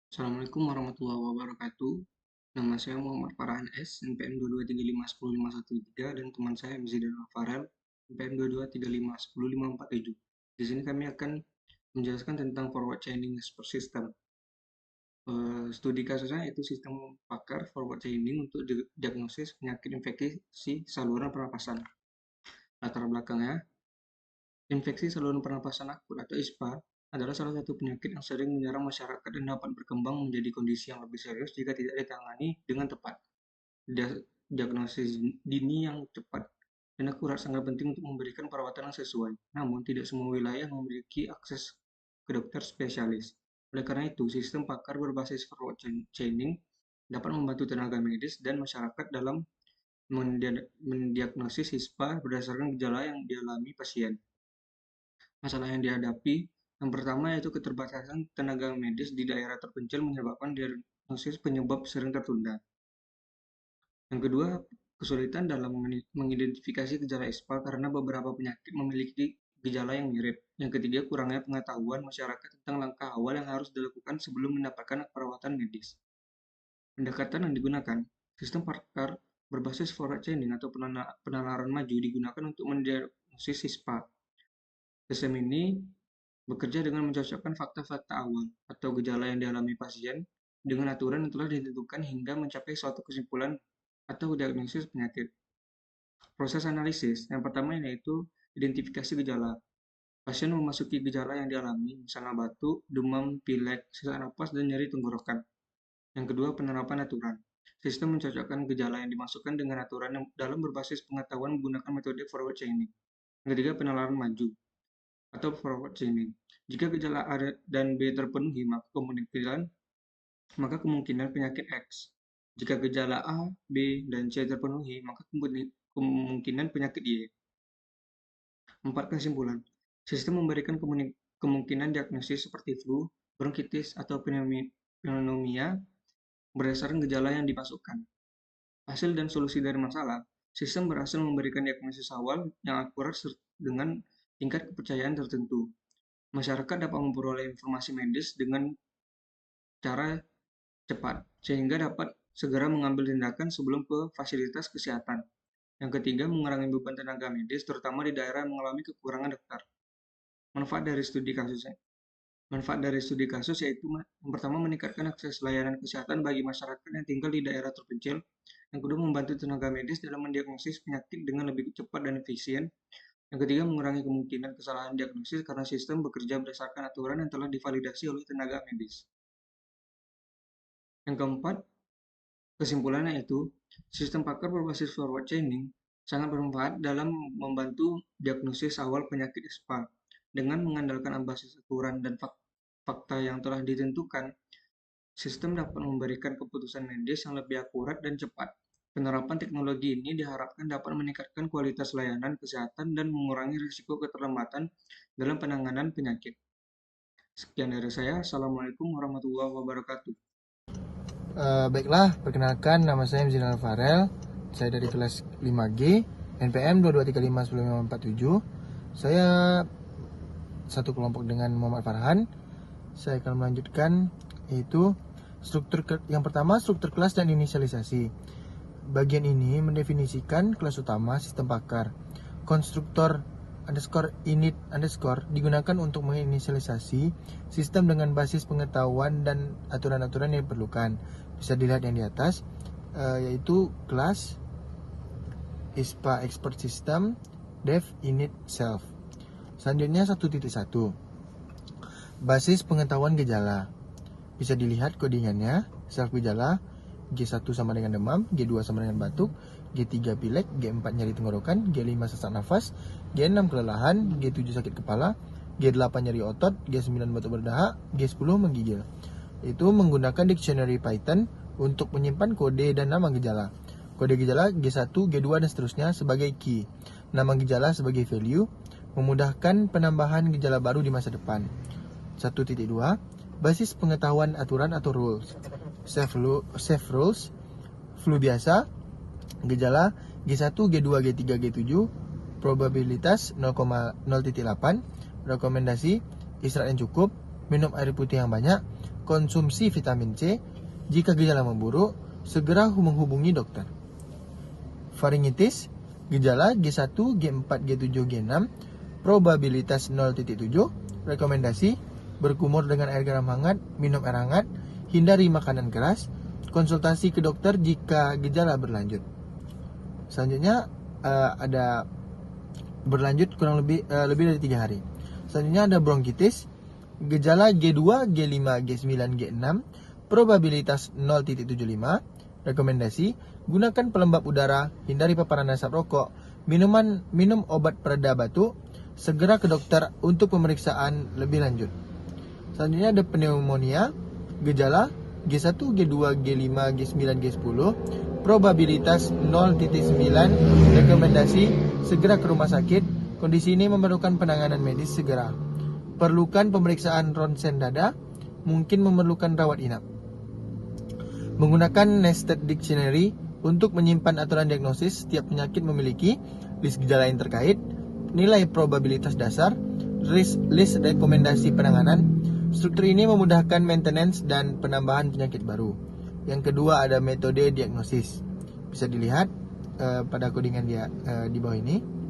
Assalamualaikum warahmatullahi wabarakatuh. Nama saya Muhammad Farhan S, NPM 223510113 dan teman saya MZ dan Farel, NPM 223510547. Di sini kami akan menjelaskan tentang forward chaining expert system. Studi kasusnya yaitu sistem pakar forward chaining untuk diagnosis penyakit infeksi saluran pernapasan. Latar belakangnya, infeksi saluran pernapasan akut atau ISPA adalah salah satu penyakit yang sering menyerang masyarakat dan dapat berkembang menjadi kondisi yang lebih serius jika tidak ditangani dengan tepat. Diagnosis dini yang cepat dan akurat sangat penting untuk memberikan perawatan yang sesuai. Namun, tidak semua wilayah memiliki akses ke dokter spesialis. Oleh karena itu, sistem pakar berbasis forward chaining dapat membantu tenaga medis dan masyarakat dalam mendiagnosis ISPA berdasarkan gejala yang dialami pasien. Masalah yang dihadapi yang pertama yaitu keterbatasan tenaga medis di daerah terpencil menyebabkan diagnosis penyebab sering tertunda. Yang kedua, kesulitan dalam mengidentifikasi gejala ISPA karena beberapa penyakit memiliki gejala yang mirip. Yang ketiga, kurangnya pengetahuan masyarakat tentang langkah awal yang harus dilakukan sebelum mendapatkan perawatan medis. Pendekatan yang digunakan, sistem pakar berbasis forward chaining atau penalaran maju digunakan untuk mendiagnosis ISPA. Sistem ini bekerja dengan mencocokkan fakta-fakta awal atau gejala yang dialami pasien dengan aturan yang telah ditentukan hingga mencapai suatu kesimpulan atau diagnosis penyakit. Proses analisis yang pertama yaitu identifikasi gejala. Pasien memasuki gejala yang dialami, misalnya batuk, demam, pilek, sesak napas, dan nyeri tenggorokan. Yang kedua, penerapan aturan. Sistem mencocokkan gejala yang dimasukkan dengan aturan yang dalam berbasis pengetahuan menggunakan metode forward chaining. Yang ketiga, penalaran maju atau forward chaining. Jika gejala A dan B terpenuhi, maka kemungkinan penyakit X. Jika gejala A, B, dan C terpenuhi, maka kemungkinan penyakit Y. 4. Kesimpulan. Sistem memberikan kemungkinan diagnosis seperti flu, bronkitis, atau pneumonia berdasarkan gejala yang dimasukkan. Hasil dan solusi dari masalah, sistem berhasil memberikan diagnosis awal yang akurat dengan tingkat kepercayaan tertentu. Masyarakat dapat memperoleh informasi medis dengan cara cepat, sehingga dapat segera mengambil tindakan sebelum ke fasilitas kesehatan. Yang ketiga, mengurangi beban tenaga medis, terutama di daerah yang mengalami kekurangan dokter. Manfaat dari studi kasus yaitu yang pertama meningkatkan akses layanan kesehatan bagi masyarakat yang tinggal di daerah terpencil. Yang kedua, membantu tenaga medis dalam mendiagnosis penyakit dengan lebih cepat dan efisien. Yang ketiga, mengurangi kemungkinan kesalahan diagnosis karena sistem bekerja berdasarkan aturan yang telah divalidasi oleh tenaga medis. Yang keempat, kesimpulannya itu, sistem pakar berbasis forward chaining sangat bermanfaat dalam membantu diagnosis awal penyakit ISPA. Dengan mengandalkan basis aturan dan fakta yang telah ditentukan, sistem dapat memberikan keputusan medis yang lebih akurat dan cepat. Penerapan teknologi ini diharapkan dapat meningkatkan kualitas layanan kesehatan dan mengurangi risiko keterlambatan dalam penanganan penyakit. Sekian dari saya. Assalamualaikum warahmatullahi wabarakatuh. Baiklah, perkenalkan nama saya Mzinal Farel. Saya dari kelas 5G, NPM 223510547. Saya satu kelompok dengan Muhammad Farhan. Saya akan melanjutkan yaitu yang pertama, struktur kelas dan inisialisasi. Bagian ini mendefinisikan kelas utama sistem pakar. Konstruktor init digunakan untuk menginisialisasi sistem dengan basis pengetahuan dan aturan-aturan yang diperlukan. Bisa dilihat yang di atas, yaitu kelas ISPA Expert System Dev Init Self. Selanjutnya 1.1 basis pengetahuan gejala. Bisa dilihat kodingannya, self gejala G1 sama dengan demam, G2 sama dengan batuk, G3 pilek, G4 nyeri tenggorokan, G5 sesak nafas, G6 kelelahan, G7 sakit kepala, G8 nyeri otot, G9 batuk berdahak, G10 menggigil. Itu menggunakan dictionary Python untuk menyimpan kode dan nama gejala. Kode gejala G1, G2 dan seterusnya sebagai key. Nama gejala sebagai value, memudahkan penambahan gejala baru di masa depan. 1.2 basis pengetahuan aturan atau rules. Safe rules, flu biasa, gejala G1, G2, G3, G7, probabilitas 0,0.8, rekomendasi istirahat yang cukup, minum air putih yang banyak, konsumsi vitamin C. Jika gejala memburuk, segera menghubungi dokter. Faringitis, gejala G1, G4, G7, G6, probabilitas 0,7. Rekomendasi, berkumur dengan air garam hangat, minum air hangat, hindari makanan keras, konsultasi ke dokter jika gejala berlanjut. Selanjutnya ada berlanjut kurang lebih dari 3 hari. Selanjutnya ada bronkitis, gejala G2, G5, G9, G6, probabilitas 0,75. Rekomendasi, gunakan pelembab udara, hindari paparan asap rokok, minum obat pereda batuk, segera ke dokter untuk pemeriksaan lebih lanjut. Selanjutnya ada pneumonia, gejala G1, G2, G5, G9, G10, probabilitas 0,9. Rekomendasi, segera ke rumah sakit. Kondisi ini memerlukan penanganan medis segera. Perlukan pemeriksaan ronsen dada, mungkin memerlukan rawat inap. Menggunakan nested dictionary untuk menyimpan aturan diagnosis. Setiap penyakit memiliki list gejala yang terkait, nilai probabilitas dasar, list rekomendasi penanganan. Struktur ini memudahkan maintenance dan penambahan penyakit baru. Yang kedua ada metode diagnosis. Bisa dilihat pada kodingan dia di bawah ini.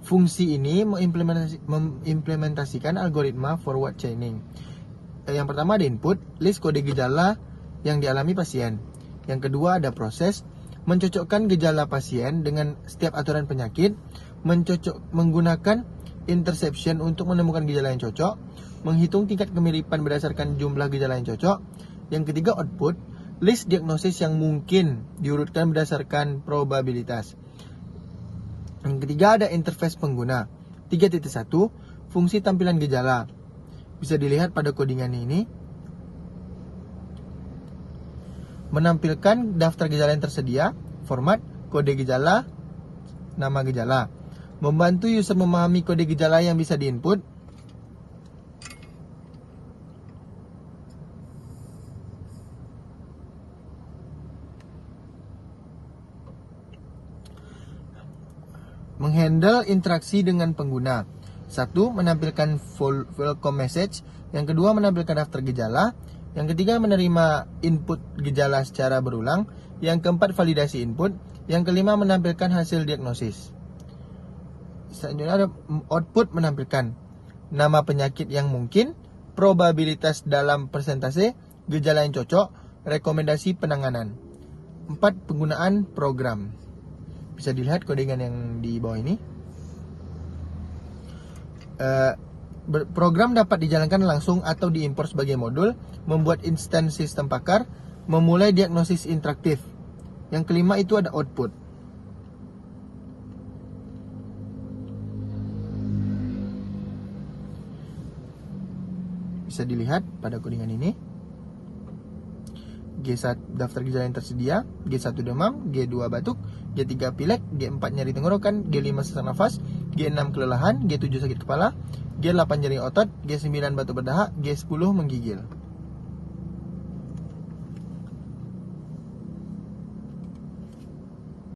Fungsi ini mengimplementasikan algoritma forward chaining. Yang pertama ada input, list kode gejala yang dialami pasien. Yang kedua ada proses, mencocokkan gejala pasien dengan setiap aturan penyakit, menggunakan interception untuk menemukan gejala yang cocok, menghitung tingkat kemiripan berdasarkan jumlah gejala yang cocok. Yang ketiga output, list diagnosis yang mungkin diurutkan berdasarkan probabilitas. Yang ketiga ada interface pengguna. 3.1 fungsi tampilan gejala. Bisa dilihat pada kodingan ini. Menampilkan daftar gejala yang tersedia, format, kode gejala, nama gejala. Membantu user memahami kode gejala yang bisa diinput. Menghandle interaksi dengan pengguna. 1. Menampilkan welcome message. Yang kedua menampilkan daftar gejala. Yang ketiga menerima input gejala secara berulang. Yang keempat validasi input. Yang kelima menampilkan hasil diagnosis. Selanjutnya ada output, menampilkan nama penyakit yang mungkin, probabilitas dalam persentase, gejala yang cocok, rekomendasi penanganan. 4. Penggunaan program. Bisa dilihat kodingan yang di bawah ini. Program dapat dijalankan langsung atau diimpor sebagai modul, membuat instan sistem pakar, memulai diagnosis interaktif. Yang kelima itu ada output. Bisa dilihat pada kodingan ini. G1 daftar gejala yang tersedia, G1 demam, G2 batuk, G3 pilek, G4 nyeri tenggorokan, G5 sesak nafas, G6 kelelahan, G7 sakit kepala, G8 nyeri otot, G9 batuk berdahak, G10 menggigil.